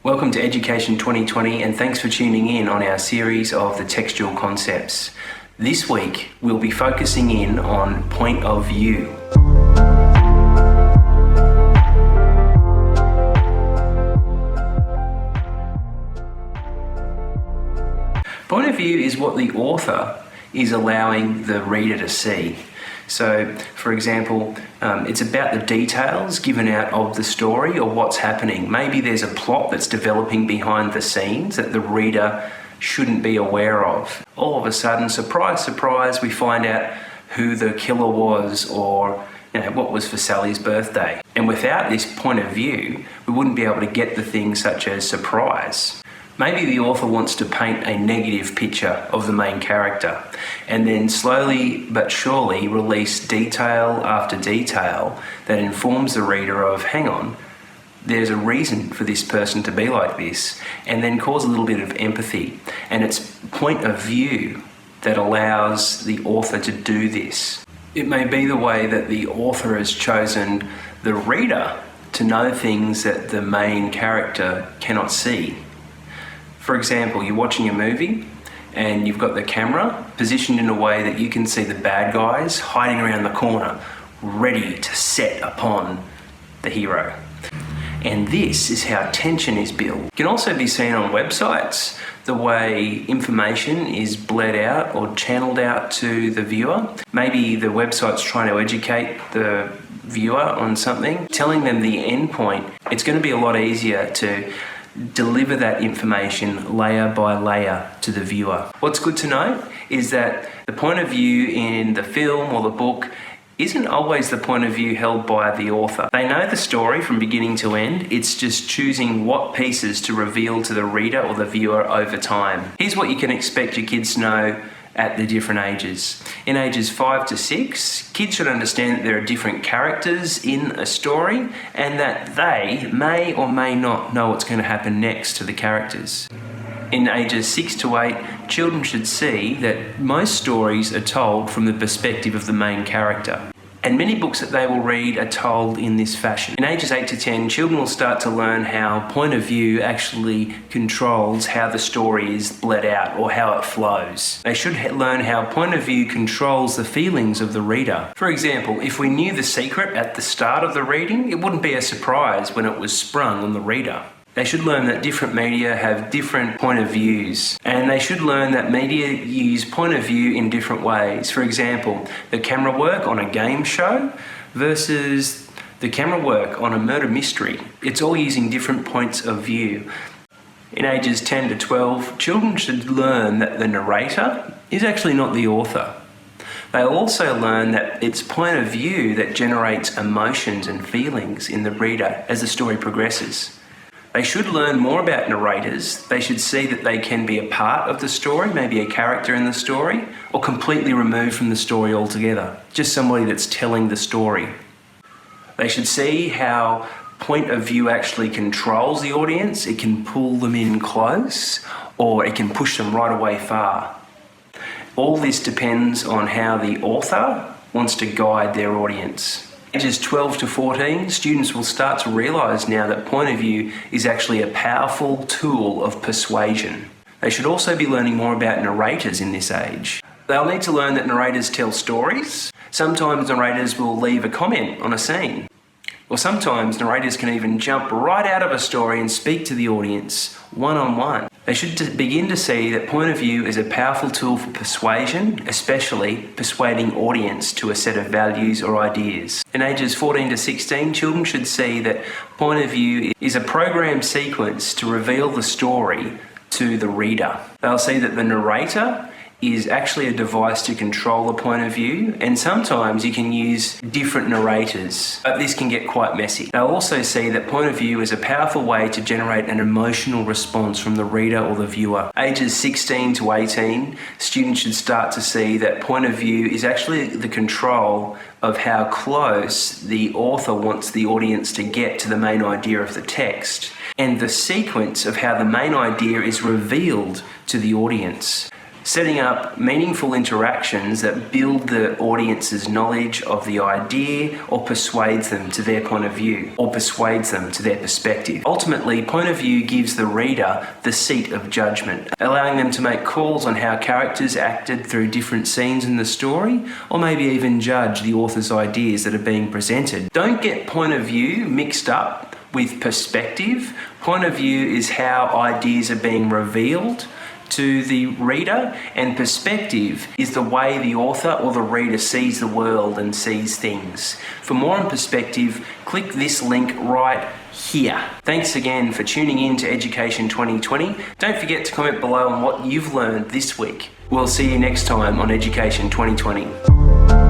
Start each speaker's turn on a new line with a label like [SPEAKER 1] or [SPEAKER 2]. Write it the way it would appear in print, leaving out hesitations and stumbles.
[SPEAKER 1] Welcome to Education 2020 and thanks for tuning in on our series of the textual concepts. This week we'll be focusing in on point of view. Point of view is what the author is allowing the reader to see. So, for example, it's about the details given out of the story or what's happening. Maybe there's a plot that's developing behind the scenes that the reader shouldn't be aware of. All of a sudden, surprise, surprise, we find out who the killer was or what was for Sally's birthday. And without this point of view, we wouldn't be able to get the things such as surprise. Maybe the author wants to paint a negative picture of the main character and then slowly but surely release detail after detail that informs the reader of, hang on, there's a reason for this person to be like this, and then cause a little bit of empathy. And it's point of view that allows the author to do this. It may be the way that the author has chosen the reader to know things that the main character cannot see. For example, you're watching a movie and you've got the camera positioned in a way that you can see the bad guys hiding around the corner, ready to set upon the hero. And this is how tension is built. It can also be seen on websites, the way information is bled out or channeled out to the viewer. Maybe the website's trying to educate the viewer on something, telling them the end point. It's going to be a lot easier to deliver that information layer by layer to the viewer. What's good to know is that the point of view in the film or the book isn't always the point of view held by the author. They know the story from beginning to end. It's just choosing what pieces to reveal to the reader or the viewer over time. Here's what you can expect your kids to know at the different ages. In ages 5 to 6, kids should understand that there are different characters in a story and that they may or may not know what's going to happen next to the characters. In ages 6 to 8, children should see that most stories are told from the perspective of the main character. And many books that they will read are told in this fashion. In ages 8 to 10, children will start to learn how point of view actually controls how the story is bled out or how it flows. They should learn how point of view controls the feelings of the reader. For example, if we knew the secret at the start of the reading, it wouldn't be a surprise when it was sprung on the reader. They should learn that different media have different point of views, and they should learn that media use point of view in different ways. For example, the camera work on a game show versus the camera work on a murder mystery. It's all using different points of view. In ages 10 to 12, children should learn that the narrator is actually not the author. They'll also learn that it's point of view that generates emotions and feelings in the reader as the story progresses. They should learn more about narrators. They should see that they can be a part of the story, maybe a character in the story, or completely removed from the story altogether, just somebody that's telling the story. They should see how point of view actually controls the audience. It can pull them in close, or it can push them right away far. All this depends on how the author wants to guide their audience. Ages 12 to 14, students will start to realise now that point of view is actually a powerful tool of persuasion. They should also be learning more about narrators in this age. They'll need to learn that narrators tell stories. Sometimes narrators will leave a comment on a scene. Or sometimes narrators can even jump right out of a story and speak to the audience one-on-one. They should begin to see that point of view is a powerful tool for persuasion, especially persuading audience to a set of values or ideas. In ages 14 to 16, children should see that point of view is a programmed sequence to reveal the story to the reader. They'll see that the narrator is actually a device to control a point of view, and sometimes you can use different narrators, but this can get quite messy. They'll also see that point of view is a powerful way to generate an emotional response from the reader or the viewer. Ages 16 to 18, students should start to see that point of view is actually the control of how close the author wants the audience to get to the main idea of the text, and the sequence of how the main idea is revealed to the audience. setting up meaningful interactions that build the audience's knowledge of the idea or persuades them to their point of view or persuades them to their perspective. Ultimately, point of view gives the reader the seat of judgment, allowing them to make calls on how characters acted through different scenes in the story, or maybe even judge the author's ideas that are being presented. Don't get point of view mixed up with perspective. Point of view is how ideas are being revealed to the reader, and perspective is the way the author or the reader sees the world and sees things. For more on perspective, click this link right here. Thanks again for tuning in to Education 2020. Don't forget to comment below on what you've learned this week. We'll see you next time on Education 2020.